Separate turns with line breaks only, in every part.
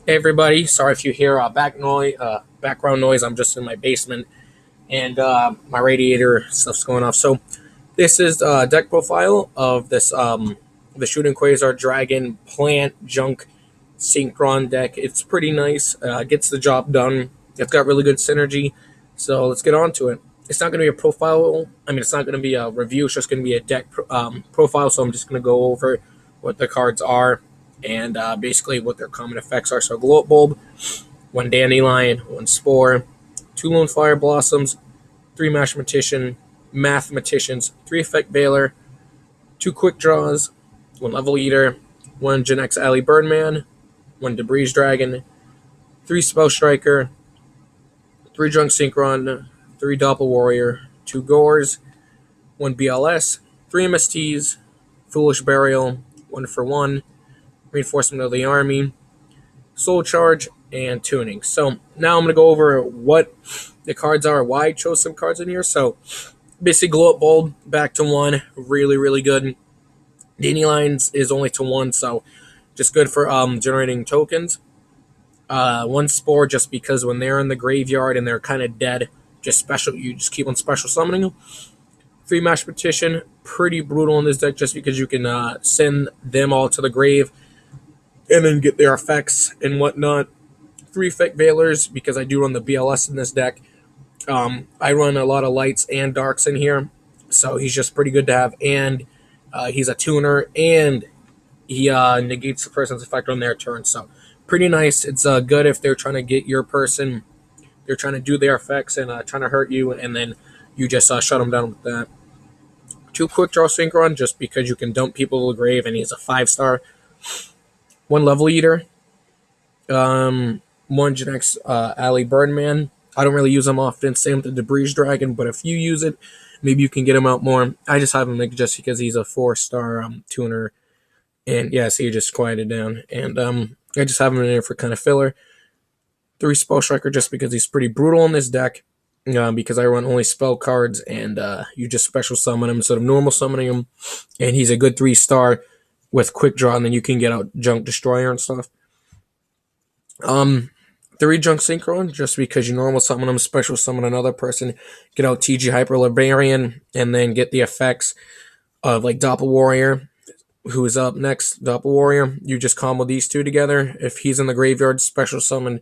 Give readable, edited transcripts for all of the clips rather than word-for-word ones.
Hey everybody, sorry if you hear background noise. I'm just in my basement and my radiator stuff's going off. So this is the deck profile of this the Shooting Quasar Dragon Plant Junk Synchron deck. It's pretty nice. Gets the job done. It's got really good synergy. So let's get on to it. It's not going to be a profile. I mean, it's not going to be a review. It's just going to be a profile. So I'm just going to go over what the cards are and basically what their common effects are. So Glow Up Bulb, one Dandelion, one Spore, two Lone Fire Blossoms, three Mathematicians, three Effect Veiler, two Quick Draws, one Level Eater, one Gen X Alley Birdman, one Debris Dragon, three Spell Striker, three Drunk Synchron, three Doppel Warrior, two Gores, one BLS, three MSTs, Foolish Burial, one for one, Reinforcement of the Army, Soul Charge, and Tuning. So now I'm going to go over what the cards are, why I chose some cards in here. So basically, Glow Up Bulb back to one, really, really good. Dandelions is only to one, so just good for generating tokens. One Spore just because when they're in the graveyard and they're kind of dead, you just keep on special summoning them. Three Mathematician, pretty brutal in this deck just because you can send them all to the grave and then get their effects and whatnot. Three Effect Veilers because I do run the BLS in this deck. I run a lot of lights and darks in here, so he's just pretty good to have. And he's a tuner, and he negates the person's effect on their turn. So pretty nice. It's good if they're trying to get your person, they're trying to do their effects and trying to hurt you, and then you just shut them down with that. Two Quick Draw Synchron just because you can dump people to the grave, and he's a 5-star. One Level Eater. One Gen X Alley Birdman. I don't really use them often. Same with the Debris Dragon, but if you use it, maybe you can get him out more. I just have him just because he's a 4-star tuner. And yeah, so you just quiet it down. And I just have him in there for kind of filler. Three Spell Striker just because he's pretty brutal in this deck. Because I run only spell cards and you just special summon him instead of normal summoning him. And he's a good 3-star with Quick Draw, and then you can get out Junk Destroyer and stuff. Three Junk Synchron, just because you normal summon them, special summon another person, get out TG Hyper Librarian, and then get the effects of like Doppel Warrior, who is up next. Doppel Warrior, you just combo these two together. If he's in the graveyard, special summon.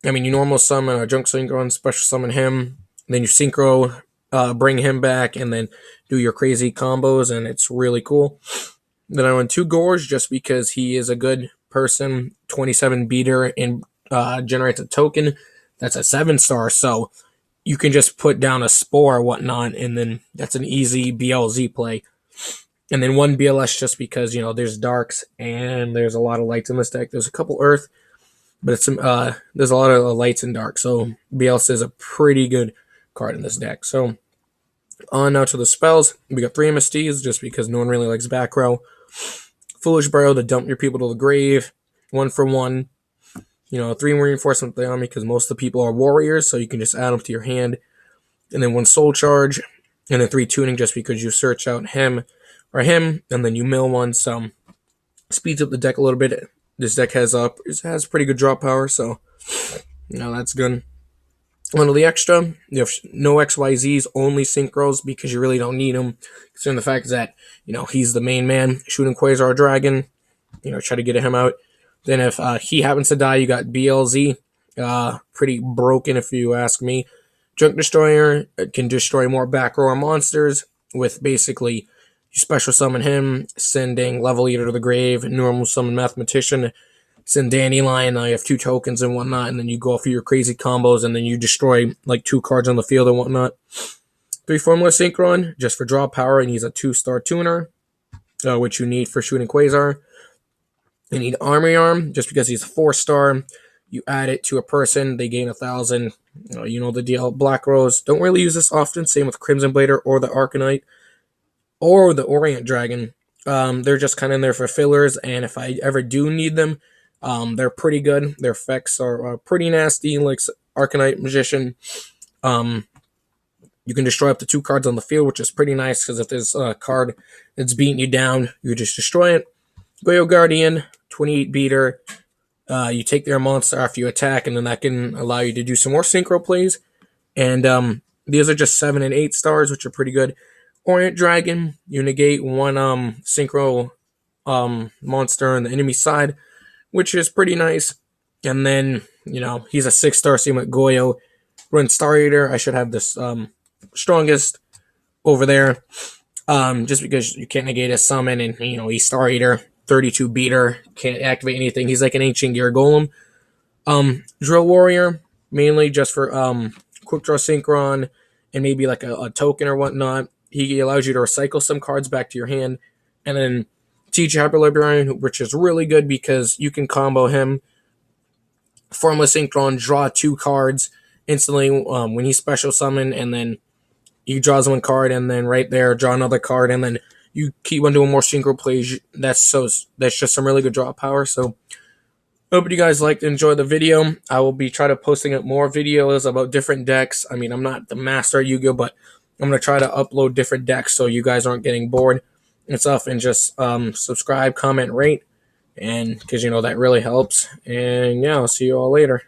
You normal summon a Junk Synchron, special summon him, then you synchro, bring him back, and then do your crazy combos, and it's really cool. Then I run two Gores just because he is a good person, 27 beater, and generates a token that's a 7-star. So you can just put down a Spore or whatnot, and then that's an easy BLZ play. And then one BLS just because, there's darks and there's a lot of lights in this deck. There's a couple Earth, but there's a lot of lights and dark. So BLS is a pretty good card in this deck. So on now to the spells. We got three MSTs just because no one really likes back row. Foolish Burial to dump your people to the grave. One for one. Three Reinforcement of the Army because most of the people are warriors, so you can just add them to your hand. And then one Soul Charge. And then three Tuning just because you search out him, and then you mill one. So speeds up the deck a little bit. This deck has pretty good draw power, so that's good. One of the extra, you have no XYZs, only synchros because you really don't need them. Considering the fact that, he's the main man, shooting Quasar Dragon, try to get him out. Then if he happens to die, you got BLZ, pretty broken if you ask me. Junk Destroyer can destroy more back row monsters with basically you special summon him, sending Level Eater to the grave, normal summon Mathematician, send Dandelion, you have two tokens and whatnot, and then you go for your crazy combos, and then you destroy like two cards on the field and whatnot. Three Formula Synchron, just for draw power, and he's a 2-star tuner, which you need for shooting Quasar. You need Armory Arm, just because he's a 4-star. You add it to a person, they gain 1,000. You know the deal. Black Rose, don't really use this often. Same with Crimson Blader or the Arcanite or the Orient Dragon. They're just kind of in there for fillers, and if I ever do need them, they're pretty good. Their effects are pretty nasty, like Arcanite Magician. You can destroy up to 2 cards on the field, which is pretty nice, because if there's a card that's beating you down, you just destroy it. Goyo Guardian, 28 beater, You take their monster after you attack, and then that can allow you to do some more synchro plays. And these are just 7 and 8 stars, which are pretty good. Orient Dragon, you negate one synchro monster on the enemy side, which is pretty nice. And then, he's a 6-star, same with Goyo. Run Star Eater, I should have this strongest over there. Just because you can't negate a summon, and he's Star Eater, 32 beater, can't activate anything. He's like an ancient gear golem. Drill Warrior, mainly just for quick draw synchron and maybe like a token or whatnot. He allows you to recycle some cards back to your hand. And then TG Hyper Librarian, which is really good because you can combo him, Formless Synchron, draw 2 cards instantly when he's special summon, and then he draws 1 card, and then right there draw another card, and then you keep on doing more synchro plays. That's just some really good draw power. So hope you guys liked and enjoyed the video. I will be trying to posting up more videos about different decks. I mean, I'm not the master at Yu-Gi-Oh, but I'm going to try to upload different decks so you guys aren't getting bored and stuff. And just subscribe, comment, rate, and because that really helps. And yeah, I'll see you all later.